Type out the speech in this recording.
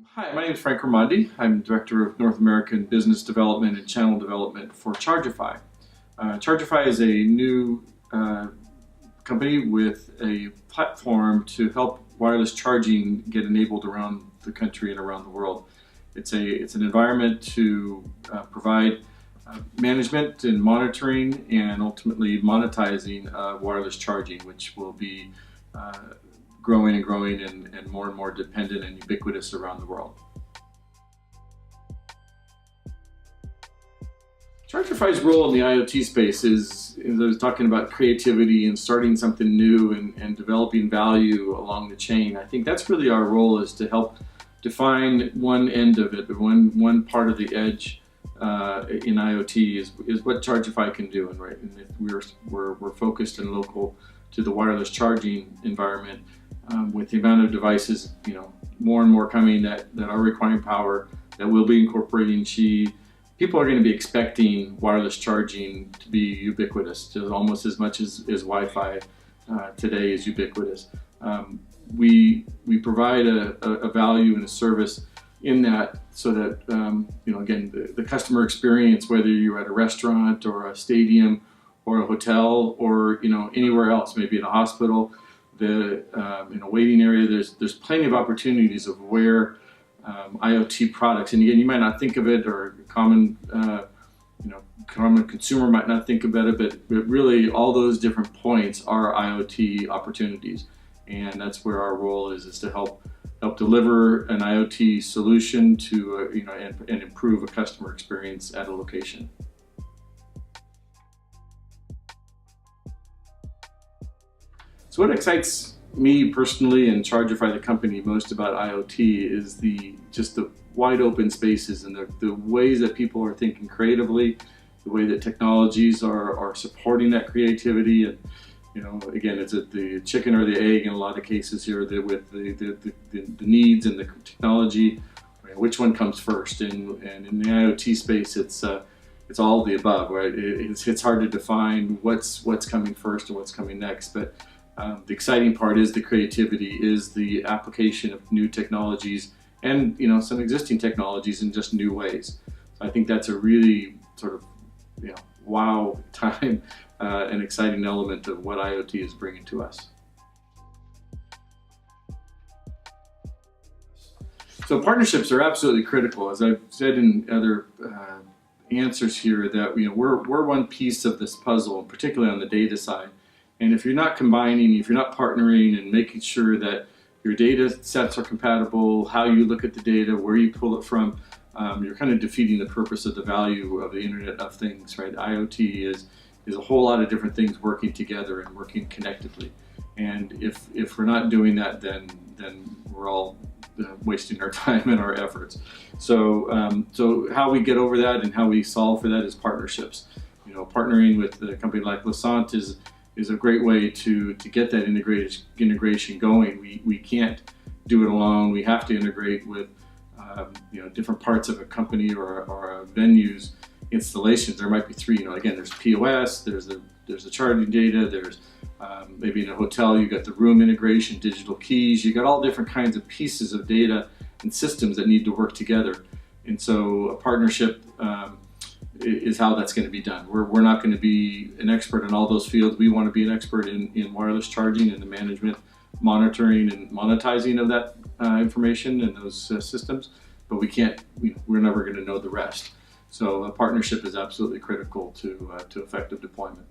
Hi, my name is Frank Ramondi. I'm Director of North American Business Development and Channel Development for Chargifi. Chargifi is a new company with a platform to help wireless charging get enabled around the country and around the world. It's an environment to provide management and monitoring and ultimately monetizing wireless charging, which will be growing and growing and more dependent and ubiquitous around the world. Chargifi's role in the IoT space is I was talking about creativity and starting something new and developing value along the chain. I think that's really our role, is to help define one end of it, one part of the edge in IoT is what Chargifi can do. And we're focused and local to the wireless charging environment. With the amount of devices, more and more coming that are requiring power, that will be incorporating Qi, people are going to be expecting wireless charging to be ubiquitous, to almost as much as Wi-Fi today is ubiquitous. We provide a value and a service in that, so that again, the customer experience, whether you're at a restaurant or a stadium or a hotel or anywhere else, maybe in a hospital, in a waiting area, there's plenty of opportunities of where IoT products, and again, you might not think of it, or common consumer might not think about it, but really all those different points are IoT opportunities, and that's where our role is to help deliver an IoT solution to and improve a customer experience at a location. So what excites me personally and Chargifi, the company, most about IoT is just the wide open spaces and the ways that people are thinking creatively, the way that technologies are supporting that creativity. And again, it's the chicken or the egg in a lot of cases here, with the needs and the technology, which one comes first. And in the IoT space, it's all of the above, right? It's hard to define what's coming first and what's coming next, but the exciting part is the creativity, is the application of new technologies and some existing technologies in just new ways. So I think that's a really sort of wow time, an exciting element of what IoT is bringing to us. So partnerships are absolutely critical, as I've said in other answers here, that we're one piece of this puzzle, particularly on the data side. And if you're not combining, if you're not partnering and making sure that your data sets are compatible, how you look at the data, where you pull it from, you're kind of defeating the purpose of the value of the Internet of Things, right? IoT is a whole lot of different things working together and working connectedly. And if we're not doing that, then we're all wasting our time and our efforts. So how we get over that and how we solve for that is partnerships. Partnering with a company like Losant is a great way to get that integration going. We can't do it alone. We have to integrate with different parts of a company or a venue's installations. There might be three. Again, there's POS, there's the charging data, there's maybe in a hotel you got the room integration, digital keys. You got all different kinds of pieces of data and systems that need to work together. And so a partnership is how that's going to be done. We're not going to be an expert in all those fields. We want to be an expert in wireless charging and the management, monitoring, and monetizing of that information and those systems. But we're never going to know the rest. So a partnership is absolutely critical to effective deployment.